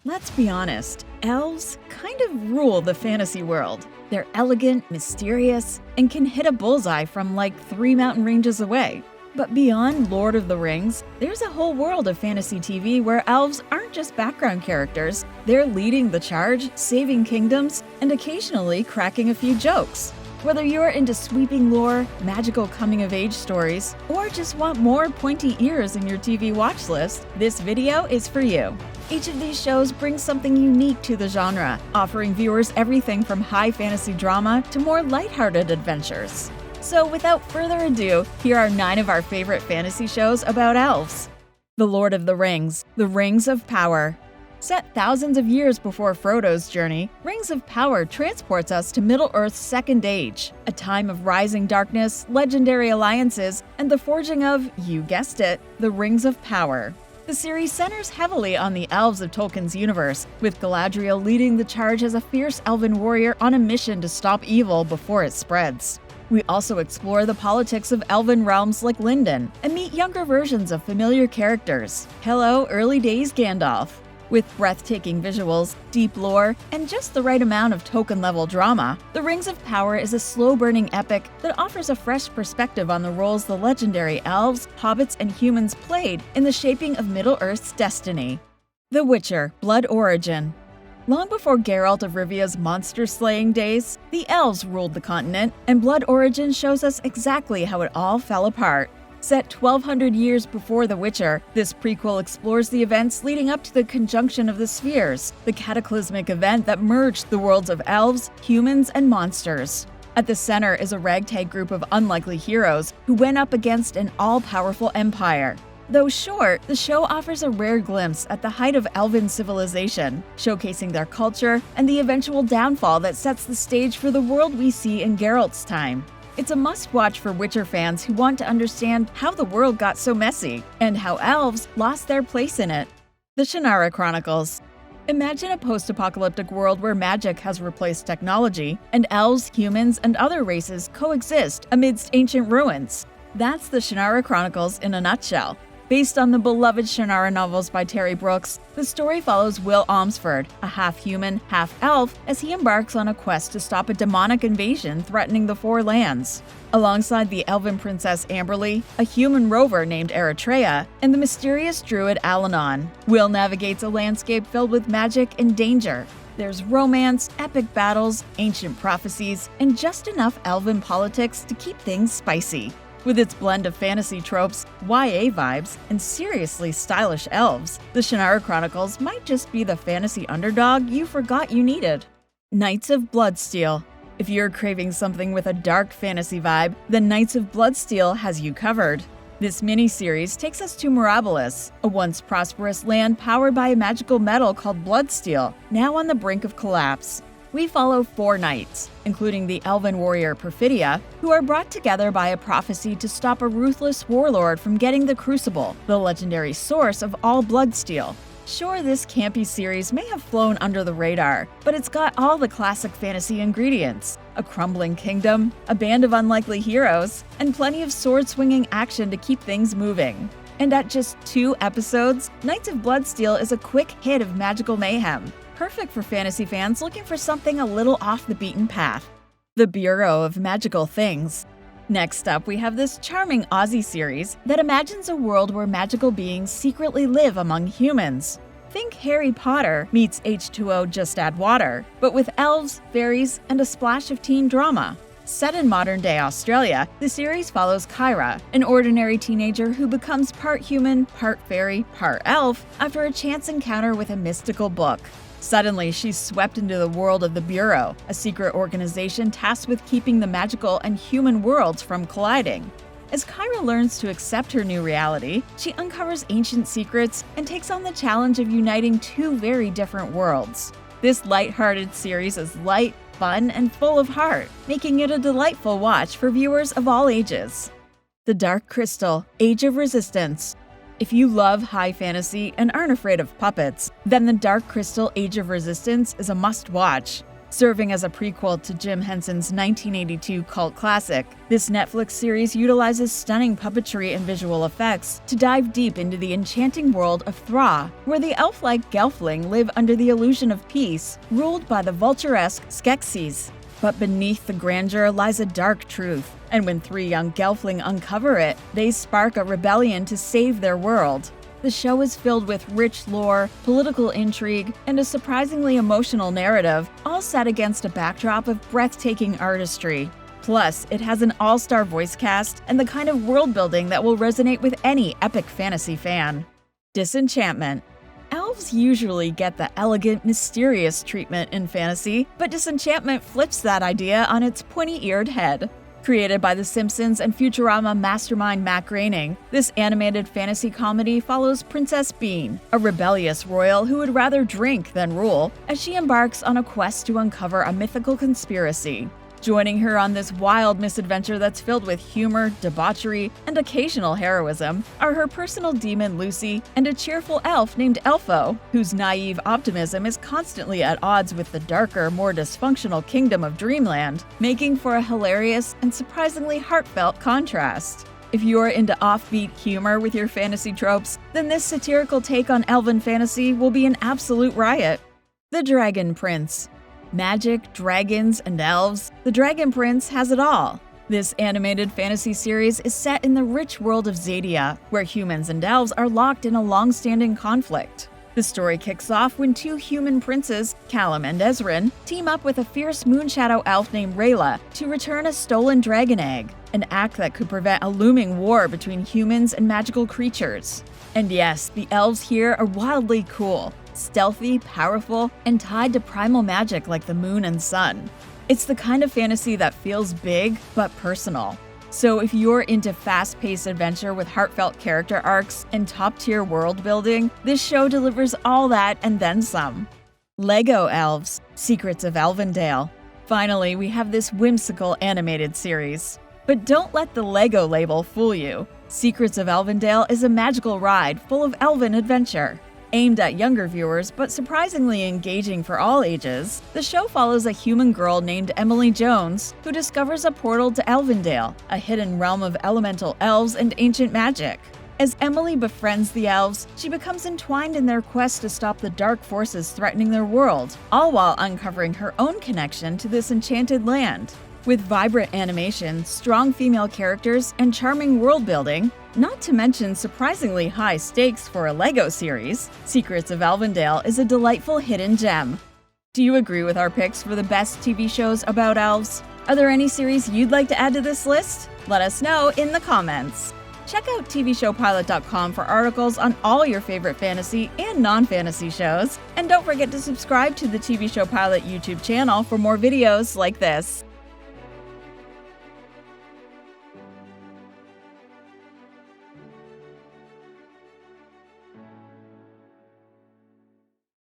Let's be honest, elves kind of rule the fantasy world. They're elegant, mysterious, and can hit a bullseye from like 3 mountain ranges away. But beyond Lord of the Rings, there's a whole world of fantasy TV where elves aren't just background characters. They're leading the charge, saving kingdoms, and occasionally cracking a few jokes. Whether you're into sweeping lore, magical coming-of-age stories, or just want more pointy ears in your TV watch list, this video is for you. Each of these shows brings something unique to the genre, offering viewers everything from high fantasy drama to more lighthearted adventures. So without further ado, here are 9 of our favorite fantasy shows about elves. The Lord of the Rings, The Rings of Power. Set thousands of years before Frodo's journey, Rings of Power transports us to Middle-earth's Second Age, a time of rising darkness, legendary alliances, and the forging of, you guessed it, the Rings of Power. The series centers heavily on the elves of Tolkien's universe, with Galadriel leading the charge as a fierce elven warrior on a mission to stop evil before it spreads. We also explore the politics of elven realms like Lindon, and meet younger versions of familiar characters. Hello, early days Gandalf. With breathtaking visuals, deep lore, and just the right amount of Tolkien-level drama, The Rings of Power is a slow-burning epic that offers a fresh perspective on the roles the legendary elves, hobbits, and humans played in the shaping of Middle-earth's destiny. The Witcher: Blood Origin. Long before Geralt of Rivia's monster-slaying days, the elves ruled the continent, and Blood Origin shows us exactly how it all fell apart. Set 1,200 years before The Witcher, this prequel explores the events leading up to the conjunction of the spheres, the cataclysmic event that merged the worlds of elves, humans, and monsters. At the center is a ragtag group of unlikely heroes who went up against an all-powerful empire. Though short, the show offers a rare glimpse at the height of elven civilization, showcasing their culture and the eventual downfall that sets the stage for the world we see in Geralt's time. It's a must-watch for Witcher fans who want to understand how the world got so messy, and how elves lost their place in it. The Shannara Chronicles. Imagine a post-apocalyptic world where magic has replaced technology, and elves, humans, and other races coexist amidst ancient ruins. That's the Shannara Chronicles in a nutshell. Based on the beloved Shannara novels by Terry Brooks, the story follows Will Almsford, a half-human, half-elf, as he embarks on a quest to stop a demonic invasion threatening the Four Lands. Alongside the elven princess Amberly, a human rover named Eritrea, and the mysterious druid Alanon, Will navigates a landscape filled with magic and danger. There's romance, epic battles, ancient prophecies, and just enough elven politics to keep things spicy. With its blend of fantasy tropes, YA vibes, and seriously stylish elves, the Shannara Chronicles might just be the fantasy underdog you forgot you needed. Knights of Bloodsteel. If you're craving something with a dark fantasy vibe, then Knights of Bloodsteel has you covered. This mini-series takes us to Mirabilis, a once prosperous land powered by a magical metal called Bloodsteel, now on the brink of collapse. We follow 4 knights, including the elven warrior Perfidia, who are brought together by a prophecy to stop a ruthless warlord from getting the Crucible, the legendary source of all Bloodsteel. Sure, this campy series may have flown under the radar, but it's got all the classic fantasy ingredients: a crumbling kingdom, a band of unlikely heroes, and plenty of sword-swinging action to keep things moving. And at just 2 episodes, Knights of Bloodsteel is a quick hit of magical mayhem. Perfect for fantasy fans looking for something a little off the beaten path. The Bureau of Magical Things. Next up, we have this charming Aussie series that imagines a world where magical beings secretly live among humans. Think Harry Potter meets H2O Just Add Water, but with elves, fairies, and a splash of teen drama. Set in modern-day Australia, the series follows Kyra, an ordinary teenager who becomes part human, part fairy, part elf after a chance encounter with a mystical book. Suddenly, she's swept into the world of the Bureau, a secret organization tasked with keeping the magical and human worlds from colliding. As Kyra learns to accept her new reality, she uncovers ancient secrets and takes on the challenge of uniting 2 very different worlds. This light-hearted series is light, fun, and full of heart, making it a delightful watch for viewers of all ages. The Dark Crystal: Age of Resistance. If you love high fantasy and aren't afraid of puppets, then The Dark Crystal: Age of Resistance is a must-watch. Serving as a prequel to Jim Henson's 1982 cult classic, this Netflix series utilizes stunning puppetry and visual effects to dive deep into the enchanting world of Thra, where the elf-like Gelfling live under the illusion of peace, ruled by the vulture-esque Skeksis. But beneath the grandeur lies a dark truth, and when three young Gelfling uncover it, they spark a rebellion to save their world. The show is filled with rich lore, political intrigue, and a surprisingly emotional narrative, all set against a backdrop of breathtaking artistry. Plus, it has an all-star voice cast and the kind of world-building that will resonate with any epic fantasy fan. Disenchantment. Elves usually get the elegant, mysterious treatment in fantasy, but Disenchantment flips that idea on its pointy-eared head. Created by The Simpsons and Futurama mastermind Matt Groening, this animated fantasy comedy follows Princess Bean, a rebellious royal who would rather drink than rule, as she embarks on a quest to uncover a mythical conspiracy. Joining her on this wild misadventure that's filled with humor, debauchery, and occasional heroism are her personal demon Lucy and a cheerful elf named Elfo, whose naive optimism is constantly at odds with the darker, more dysfunctional kingdom of Dreamland, making for a hilarious and surprisingly heartfelt contrast. If you're into offbeat humor with your fantasy tropes, then this satirical take on elven fantasy will be an absolute riot. The Dragon Prince. Magic, dragons, and elves, The Dragon Prince has it all. This animated fantasy series is set in the rich world of Xadia, where humans and elves are locked in a long-standing conflict. The story kicks off when two human princes, Callum and Ezrin, team up with a fierce moonshadow elf named Rayla to return a stolen dragon egg, an act that could prevent a looming war between humans and magical creatures. And yes, the elves here are wildly cool. Stealthy, powerful, and tied to primal magic like the moon and sun. It's the kind of fantasy that feels big, but personal. So if you're into fast-paced adventure with heartfelt character arcs and top-tier world building, this show delivers all that and then some. Lego Elves: Secrets of Elvendale. Finally, we have this whimsical animated series. But don't let the Lego label fool you. Secrets of Elvendale is a magical ride full of elven adventure. Aimed at younger viewers, but surprisingly engaging for all ages, the show follows a human girl named Emily Jones who discovers a portal to Elvendale, a hidden realm of elemental elves and ancient magic. As Emily befriends the elves, she becomes entwined in their quest to stop the dark forces threatening their world, all while uncovering her own connection to this enchanted land. With vibrant animation, strong female characters, and charming world building, not to mention surprisingly high stakes for a LEGO series, Secrets of Elvendale is a delightful hidden gem. Do you agree with our picks for the best TV shows about elves? Are there any series you'd like to add to this list? Let us know in the comments. Check out tvshowpilot.com for articles on all your favorite fantasy and non-fantasy shows, and don't forget to subscribe to the TV Show Pilot YouTube channel for more videos like this.